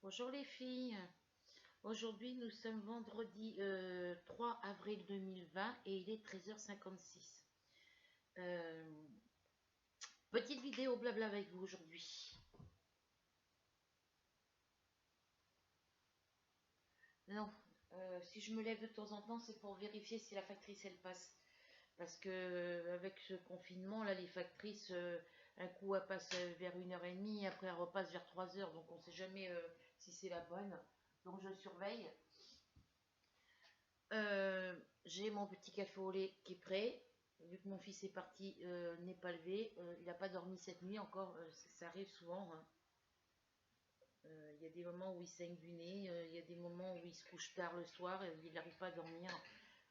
Bonjour les filles, aujourd'hui nous sommes vendredi 3 avril 2020 et il est 13h56. Petite vidéo blabla avec vous aujourd'hui. Non, si je me lève de temps en temps c'est pour vérifier si la factrice elle passe. Parce que avec ce confinement là les factrices, un coup elle passe vers 1h30, après elle repasse vers 3h, donc on ne sait jamais si c'est la bonne. Donc je surveille. J'ai mon petit café au lait qui est prêt. Vu que mon fils est parti, n'est pas levé, il n'a pas dormi cette nuit encore, ça arrive souvent, hein. Il y a des moments où il saigne du nez, il y a des moments où il se couche tard le soir et il n'arrive pas à dormir.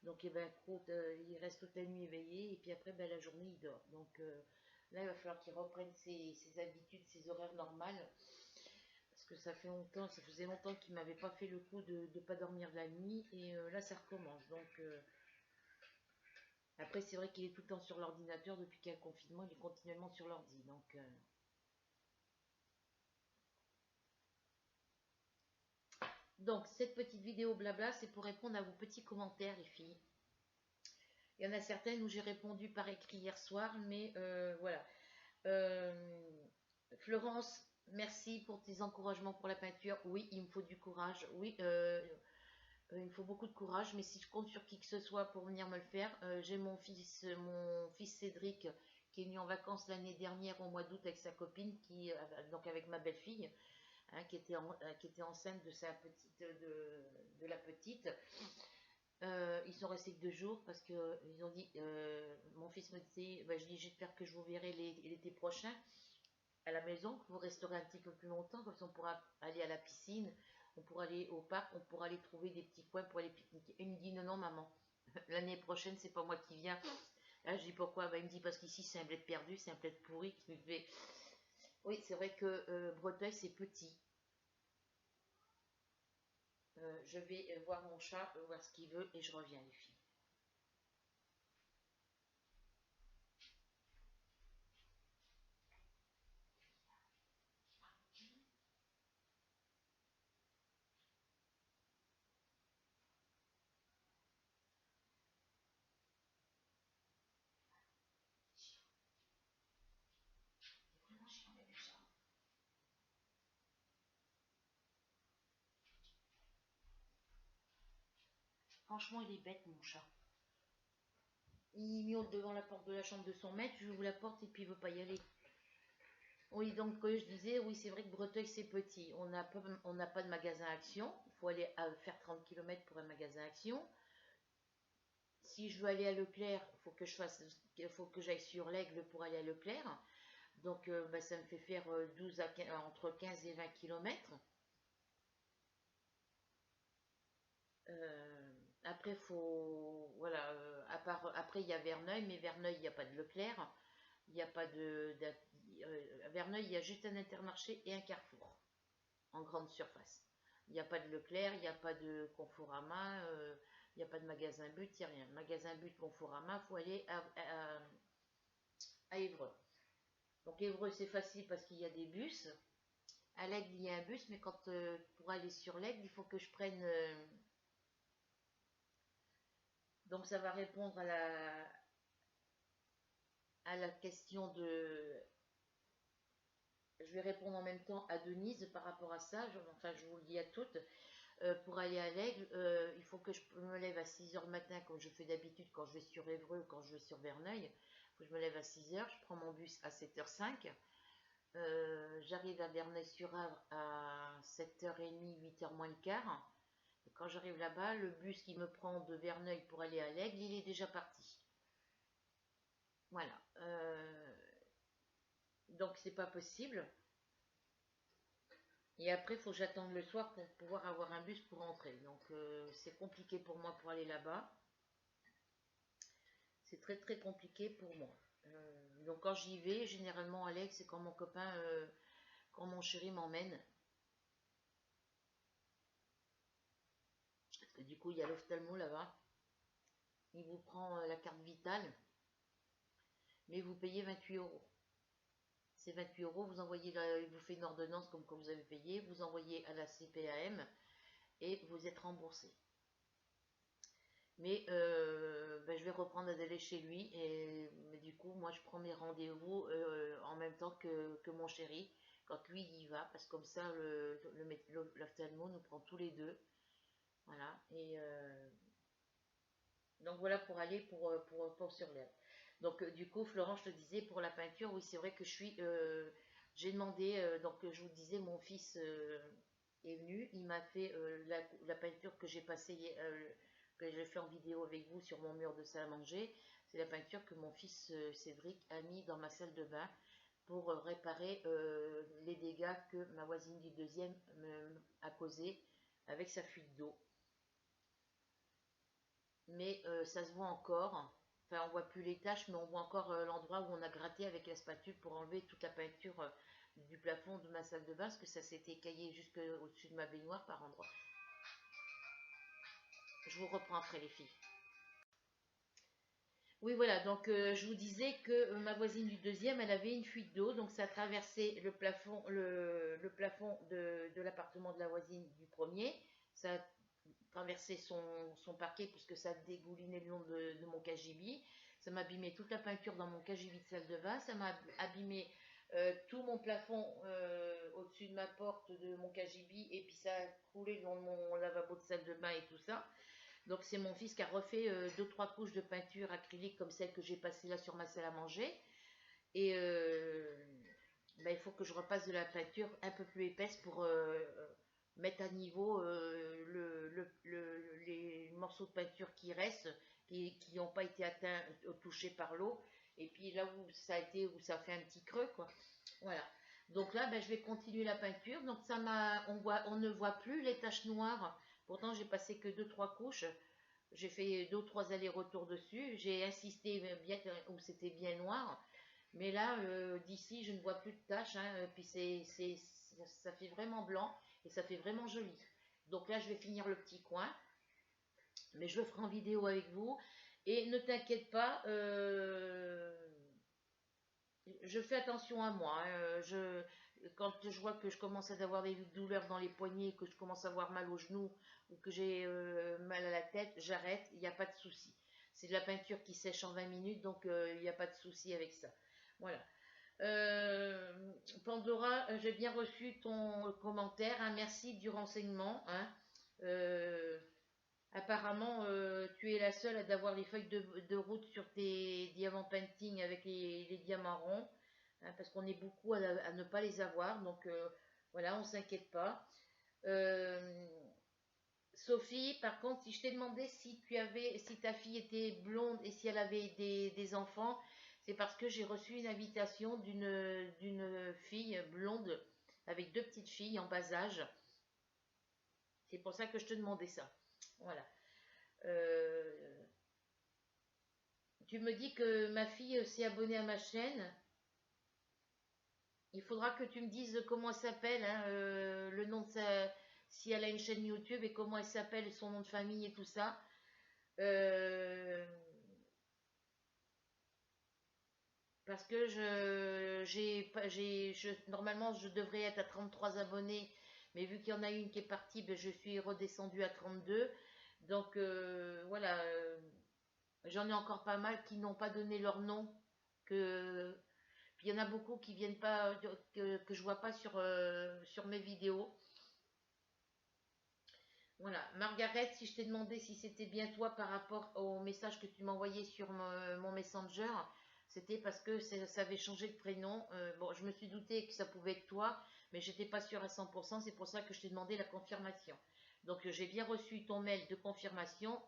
Donc eh ben, il reste toute la nuit éveillé et puis après ben, la journée il dort. Donc là il va falloir qu'il reprenne ses habitudes, ses horaires normales. Parce que ça fait longtemps, ça faisait longtemps qu'il m'avait pas fait le coup de ne pas dormir de la nuit et là ça recommence. Donc après, c'est vrai qu'il est tout le temps sur l'ordinateur depuis qu'il y a le confinement, il est continuellement sur l'ordi. Donc, cette petite vidéo blabla, c'est pour répondre à vos petits commentaires, les filles. Il y en a certaines où j'ai répondu par écrit hier soir, mais voilà. Euh, Florence, merci pour tes encouragements pour la peinture. Oui, il me faut du courage. Oui, il me faut beaucoup de courage, mais si je compte sur qui que ce soit pour venir me le faire, j'ai mon fils Cédric qui est venu en vacances l'année dernière au mois d'août avec sa copine, donc avec ma belle-fille, hein, qui était enceinte de sa petite, de la petite. Ils sont restés que 2 jours parce que ils ont dit, mon fils me disait, bah, je dis j'espère que je vous verrai l'été prochain à la maison, que vous resterez un petit peu plus longtemps, comme ça on pourra aller à la piscine, on pourra aller au parc, on pourra aller trouver des petits coins pour aller pique-niquer. Et il me dit non, non, maman, l'année prochaine, c'est pas moi qui viens. Là, je dis pourquoi? Bah, il me dit parce qu'ici, c'est un bled perdu, c'est un bled pourri qui me fait. Oui, c'est vrai que Breteuil, c'est petit. Je vais voir mon chat, voir ce qu'il veut, et je reviens, les filles. Franchement, il est bête, mon chat. Il miaule devant la porte de la chambre de son maître, je ouvre la porte et puis il veut pas y aller. Oui, donc je disais, oui, c'est vrai que Breteuil, c'est petit. On n'a pas de magasin Action. Il faut aller faire 30 km pour un magasin Action. Si je veux aller à Leclerc, il faut que j'aille sur l'Aigle pour aller à Leclerc. Donc bah, ça me fait faire 12 à 15, entre 15 et 20 km. Après, voilà, après, il y a Verneuil, mais Verneuil, il n'y a pas de Leclerc. Il n'y a pas à Verneuil, il y a juste un Intermarché et un Carrefour en grande surface. Il n'y a pas de Leclerc, il n'y a pas de Conforama, il n'y a pas de magasin But, il n'y a rien. Magasin But, Conforama, il faut aller à Évreux. Donc Évreux, c'est facile parce qu'il y a des bus. À l'Aigle, il y a un bus, mais pour aller sur l'Aigle, il faut que je prenne. Donc ça va répondre à la question de. Je vais répondre en même temps à Denise par rapport à ça. Enfin, je vous le dis à toutes. Pour aller à l'Aigle, il faut que je me lève à 6h le matin, comme je fais d'habitude quand je vais sur Évreux, quand je vais sur Verneuil. Il faut que je me lève à 6h, je prends mon bus à 7h05. J'arrive à Verneuil-sur-Avre à 7h30, 8h moins le quart. Et quand j'arrive là-bas, le bus qui me prend de Verneuil pour aller à l'Aigle, il est déjà parti. Voilà. Donc c'est pas possible. Et après, il faut que j'attende le soir pour pouvoir avoir un bus pour rentrer. Donc c'est compliqué pour moi pour aller là-bas. C'est très très compliqué pour moi. Donc quand j'y vais, généralement Alex, c'est quand mon copain, quand mon chéri m'emmène. Parce que du coup, il y a l'ophtalmo là-bas. Il vous prend la carte vitale, mais vous payez 28 euros. c'est 28 euros. Vous envoyez, il vous fait une ordonnance comme quand vous avez payé, vous envoyez à la CPAM et vous êtes remboursé. Mais ben, je vais reprendre à d'aller chez lui mais du coup, moi je prends mes rendez-vous en même temps que mon chéri quand lui y va, parce que comme ça l'ophtalmo nous prend tous les deux. Voilà. Et donc voilà pour aller pour sur l'air. Donc du coup, Florent, je te disais pour la peinture, oui, c'est vrai que j'ai demandé, donc je vous disais, mon fils est venu, il m'a fait la peinture que j'ai passée, que j'ai fait en vidéo avec vous sur mon mur de salle à manger. C'est la peinture que mon fils Cédric a mis dans ma salle de bain pour réparer les dégâts que ma voisine du deuxième a causé avec sa fuite d'eau. Mais ça se voit encore. Enfin, on voit plus les taches, mais on voit encore l'endroit où on a gratté avec la spatule pour enlever toute la peinture du plafond de ma salle de bain, parce que ça s'était écaillé jusque au-dessus de ma baignoire par endroit. Je vous reprends après les filles. Oui, voilà, donc je vous disais que ma voisine du deuxième, elle avait une fuite d'eau, donc ça a traversé le plafond, le plafond de l'appartement de la voisine du premier, ça a traversé son parquet puisque ça dégoulinait le long de mon cagibi, ça m'a abîmé toute la peinture dans mon cagibi de salle de bain, ça m'a abîmé tout mon plafond au-dessus de ma porte de mon cagibi, et puis ça a coulé dans mon lavabo de salle de bain et tout ça. Donc c'est mon fils qui a refait 2-3 couches de peinture acrylique comme celle que j'ai passée là sur ma salle à manger. Et ben, il faut que je repasse de la peinture un peu plus épaisse pour mettre à niveau les morceaux de peinture qui restent, qui n'ont pas été atteints ou touchés par l'eau. Et puis là où ça a été, où ça fait un petit creux, quoi. Voilà. Donc là, ben, je vais continuer la peinture. Donc on ne voit plus les taches noires. Pourtant, j'ai passé que 2-3 couches. J'ai fait 2 ou 3 allers-retours dessus. J'ai insisté bien où c'était bien noir. Mais là, d'ici, je ne vois plus de taches. Hein, puis ça fait vraiment blanc et ça fait vraiment joli. Donc là, je vais finir le petit coin. Mais je le ferai en vidéo avec vous. Et ne t'inquiète pas, je fais attention à moi. Hein, quand je vois que je commence à avoir des douleurs dans les poignets, que je commence à avoir mal aux genoux ou que j'ai mal à la tête, j'arrête, il n'y a pas de souci. C'est de la peinture qui sèche en 20 minutes, donc il n'y a pas de souci avec ça. Voilà. Pandora, j'ai bien reçu ton commentaire. Hein, merci du renseignement. Hein. Apparemment, tu es la seule à avoir les feuilles de route sur tes diamants painting avec les diamants ronds, hein, parce qu'on est beaucoup à ne pas les avoir, donc voilà, on ne s'inquiète pas. Sophie, par contre, si je t'ai demandé si ta fille était blonde et si elle avait des enfants, c'est parce que j'ai reçu une invitation d'une fille blonde avec 2 petites filles en bas âge. C'est pour ça que je te demandais ça. Voilà. Euh, Tu me dis que ma fille s'est abonnée à ma chaîne. Il faudra que tu me dises comment elle s'appelle, hein, le nom de si elle a une chaîne YouTube et comment elle s'appelle, son nom de famille et tout ça. Euh, Parce que normalement, je devrais être à 33 abonnés, mais vu qu'il y en a une qui est partie, ben, je suis redescendue à 32. Donc voilà, j'en ai encore pas mal qui n'ont pas donné leur nom. Puis il y en a beaucoup qui viennent pas, que je vois pas sur mes vidéos. Voilà, Margaret, si je t'ai demandé si c'était bien toi par rapport au message que tu m'as envoyé sur mon Messenger, c'était parce que ça avait changé de prénom. Bon, je me suis douté que ça pouvait être toi, mais j'étais pas sûre à 100%. C'est pour ça que je t'ai demandé la confirmation. Donc j'ai bien reçu ton mail de confirmation.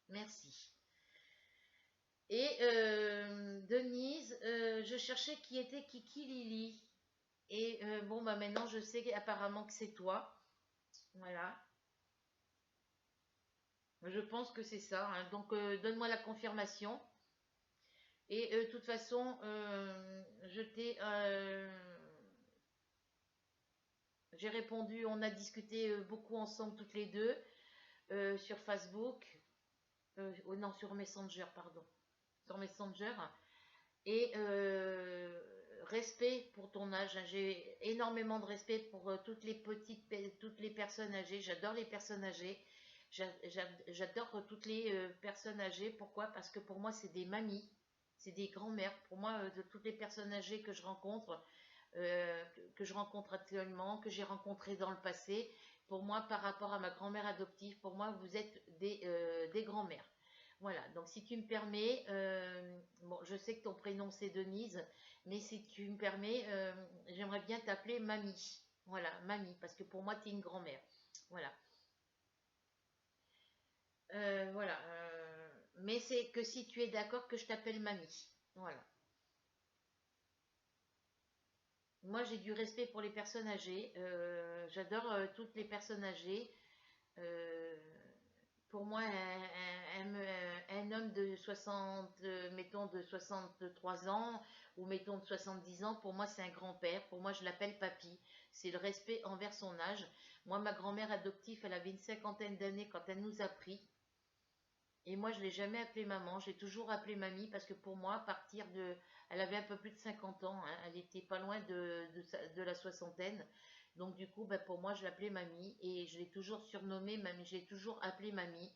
Merci. Et Denise, je cherchais qui était Kiki Lily. Et bon, bah maintenant je sais apparemment que c'est toi. Voilà. Je pense que c'est ça. Hein. Donc donne-moi la confirmation. Et de toute façon, j'ai répondu, on a discuté beaucoup ensemble toutes les deux sur Facebook. Oh non, sur Messenger, pardon. Sur Messenger. Et respect pour ton âge, hein. J'ai énormément de respect pour toutes les personnes âgées. J'adore les personnes âgées. J'adore toutes les personnes âgées. Pourquoi? Parce que pour moi, c'est des mamies, c'est des grands-mères. Pour moi, de toutes les personnes âgées que je rencontre actuellement, que j'ai rencontrées dans le passé, pour moi, par rapport à ma grand-mère adoptive, pour moi, vous êtes des grands-mères. Voilà, donc si tu me permets, bon, je sais que ton prénom c'est Denise, mais si tu me permets, j'aimerais bien t'appeler Mamie. Voilà, Mamie, parce que pour moi, tu es une grand-mère. Voilà. Voilà. Mais c'est que si tu es d'accord que je t'appelle Mamie. Voilà. Moi, j'ai du respect pour les personnes âgées. J'adore toutes les personnes âgées. Euh, pour moi, un homme de 60, mettons de 63 ans, ou mettons de 70 ans, pour moi, c'est un grand-père. Pour moi, je l'appelle papy. C'est le respect envers son âge. Moi, ma grand-mère adoptive, elle avait une cinquantaine d'années quand elle nous a pris. Et moi, je ne l'ai jamais appelée maman, j'ai toujours appelé mamie parce que pour moi, à partir de... Elle avait un peu plus de 50 ans, hein, elle était pas loin de la soixantaine. Donc du coup, ben, pour moi, je l'appelais mamie et je l'ai toujours surnommée mamie, je l'ai toujours appelée mamie.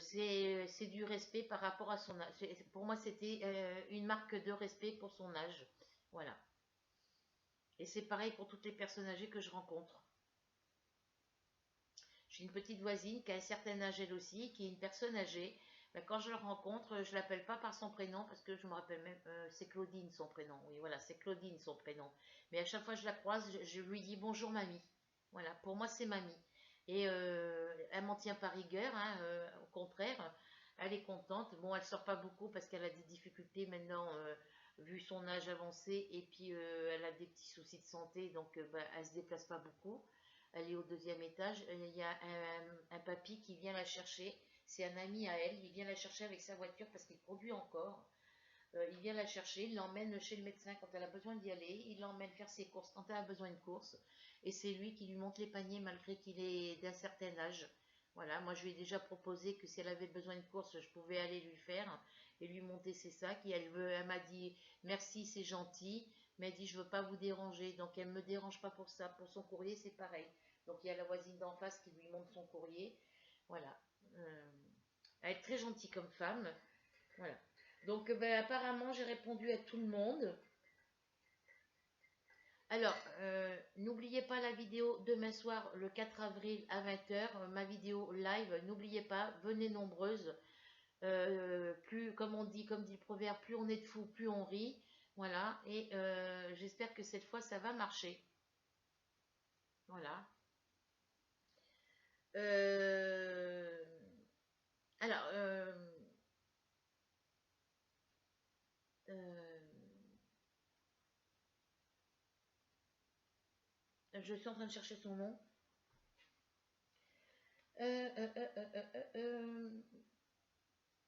C'est du respect par rapport à son âge. Pour moi, c'était une marque de respect pour son âge. Voilà. Et c'est pareil pour toutes les personnes âgées que je rencontre. J'ai une petite voisine qui a un certain âge elle aussi, qui est une personne âgée. Ben, quand je la rencontre, je l'appelle pas par son prénom parce que je me rappelle même, c'est Claudine son prénom. Oui, voilà, c'est Claudine son prénom. Mais à chaque fois que je la croise, je lui dis bonjour mamie. Voilà, pour moi c'est mamie. Et elle m'en tient pas rigueur, hein, au contraire, elle est contente. Bon, elle sort pas beaucoup parce qu'elle a des difficultés maintenant, vu son âge avancé, et puis elle a des petits soucis de santé, donc ben, elle se déplace pas beaucoup. Elle est au deuxième étage. Il y a un papy qui vient la chercher. C'est un ami à elle. Il vient la chercher avec sa voiture parce qu'il produit encore. Il vient la chercher, il l'emmène chez le médecin quand elle a besoin d'y aller. Il l'emmène faire ses courses quand elle a besoin de courses. Et c'est lui qui lui monte les paniers malgré qu'il est d'un certain âge. Voilà, moi je lui ai déjà proposé que si elle avait besoin de courses, je pouvais aller lui faire et lui monter ses sacs. Et elle m'a dit merci, c'est gentil, mais elle dit je veux pas vous déranger. Donc elle me dérange pas pour ça. Pour son courrier, c'est pareil. Donc il y a la voisine d'en face qui lui monte son courrier. Voilà. Euh, elle est très gentille comme femme. Voilà. Donc ben, apparemment j'ai répondu à tout le monde. Alors, n'oubliez pas la vidéo demain soir, le 4 avril à 20h, ma vidéo live. N'oubliez pas, venez nombreuses. Plus, comme dit le proverbe, plus on est de fous, plus on rit. Voilà, et j'espère que cette fois ça va marcher. Voilà. Euh, alors, euh, je suis en train de chercher son nom. Euh, euh, euh, euh, euh, euh, euh,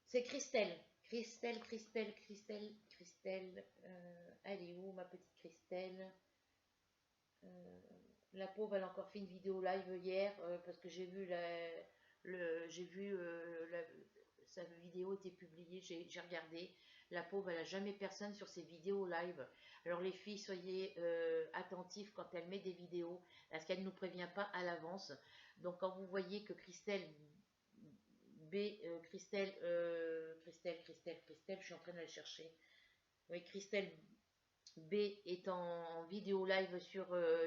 c'est Christelle. Christelle. Elle est où, ma petite Christelle? Euh, la pauvre, elle a encore fait une vidéo live hier parce que j'ai vu sa vidéo était publiée, j'ai regardé. La pauvre, elle a jamais personne sur ses vidéos live. Alors les filles, soyez attentives quand elle met des vidéos parce qu'elle ne nous prévient pas à l'avance. Donc quand vous voyez que Christelle, je suis en train de la chercher. Oui, Christelle B est en vidéo live sur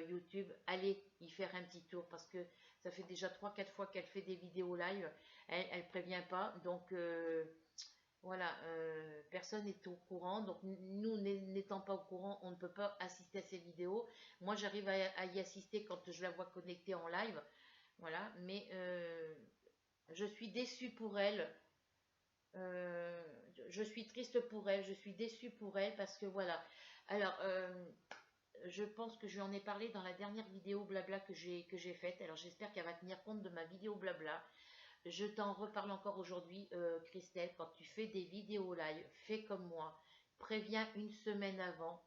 YouTube. Allez y faire un petit tour parce que ça fait déjà 3-4 fois qu'elle fait des vidéos live. Elle prévient pas. Donc voilà, personne n'est au courant. Donc nous n'étant pas au courant, on ne peut pas assister à ces vidéos. Moi j'arrive à y assister quand je la vois connectée en live. Voilà, mais je suis déçue pour elle. Euh, je suis triste pour elle, je suis déçue pour elle parce que voilà. Alors, je pense que je lui en ai parlé dans la dernière vidéo blabla que j'ai faite. Alors, j'espère qu'elle va tenir compte de ma vidéo blabla. Je t'en reparle encore aujourd'hui, Christelle. Quand tu fais des vidéos live, fais comme moi. Préviens une semaine avant,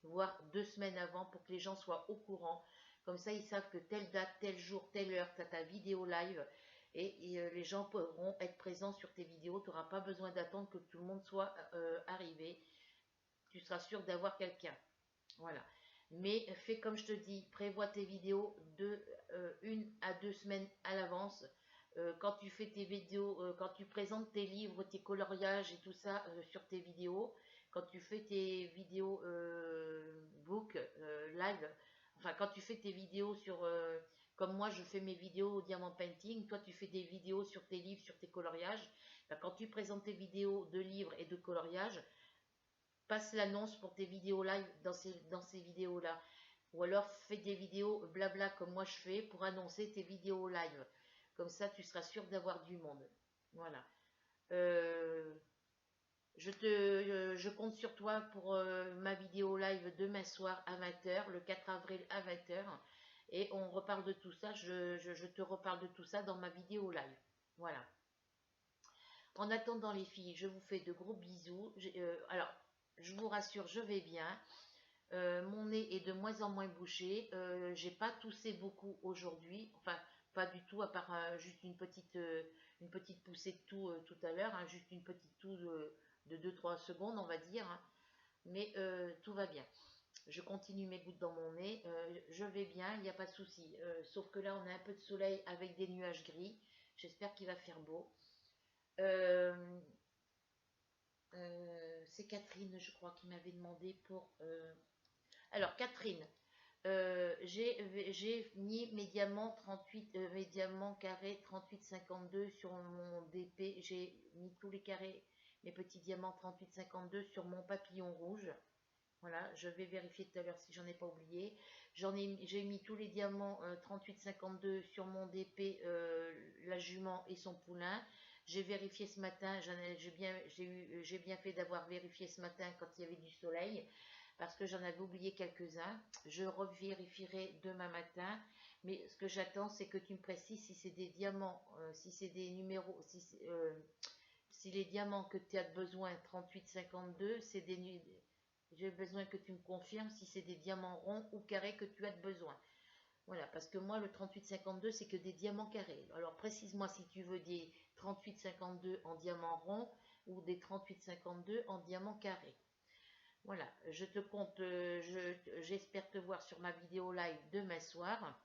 voire 2 semaines avant pour que les gens soient au courant. Comme ça, ils savent que telle date, tel jour, telle heure, tu as ta vidéo live et les gens pourront être présents sur tes vidéos. Tu n'auras pas besoin d'attendre que tout le monde soit arrivé. Tu seras sûr d'avoir quelqu'un. Voilà. Mais fais comme je te dis, prévois tes vidéos de 1 à 2 semaines à l'avance. Quand tu fais tes vidéos, quand tu présentes tes livres, tes coloriages et tout ça sur tes vidéos, quand tu fais tes vidéos book, live, enfin quand tu fais tes vidéos sur, comme moi je fais mes vidéos au diamant painting, toi tu fais des vidéos sur tes livres, sur tes coloriages, ben, quand tu présentes tes vidéos de livres et de coloriages, passe l'annonce pour tes vidéos live dans ces vidéos-là. Ou alors fais des vidéos blabla comme moi je fais pour annoncer tes vidéos live. Comme ça, tu seras sûr d'avoir du monde. Voilà. Euh, je compte sur toi pour ma vidéo live demain soir à 20 h, le 4 avril à 20 h. Et on reparle de tout ça. Je te reparle de tout ça dans ma vidéo live. Voilà. En attendant les filles, je vous fais de gros bisous. Alors, je vous rassure, je vais bien. Mon nez est de moins en moins bouché. J'ai pas toussé beaucoup aujourd'hui. Enfin, pas du tout, à part juste une petite poussée de toux tout à l'heure. Hein, juste une petite toux de 2-3 secondes, on va dire. Hein. Mais tout va bien. Je continue mes gouttes dans mon nez. Je vais bien, il n'y a pas de souci. Sauf que là, on a un peu de soleil avec des nuages gris. J'espère qu'il va faire beau. Euh, c'est Catherine, je crois, qui m'avait demandé pour... Alors, Catherine, j'ai mis mes diamants 38, mes diamants carrés 38,52 sur mon DP. J'ai mis tous les carrés, mes petits diamants 38,52 sur mon papillon rouge. Voilà, je vais vérifier tout à l'heure si j'en ai pas oublié. J'ai mis tous les diamants 38,52 sur mon DP, la jument et son poulain. J'ai vérifié ce matin, j'ai bien fait d'avoir vérifié ce matin quand il y avait du soleil, parce que j'en avais oublié quelques-uns. Je revérifierai demain matin, mais ce que j'attends, c'est que tu me précises si c'est des diamants, si c'est des numéros, si les diamants que tu as besoin, 38,52, c'est des... J'ai besoin que tu me confirmes si c'est des diamants ronds ou carrés que tu as besoin. Voilà, parce que moi, le 38,52, c'est que des diamants carrés. Alors, précise-moi si tu veux des 38,52 en diamant rond ou des 38,52 en diamant carré. Voilà, je te compte, j'espère te voir sur ma vidéo live demain soir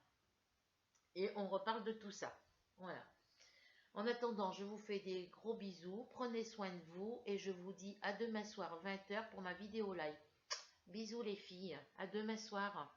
et on reparle de tout ça. Voilà. En attendant, je vous fais des gros bisous, prenez soin de vous et je vous dis à demain soir 20 h pour ma vidéo live. Bisous les filles, à demain soir.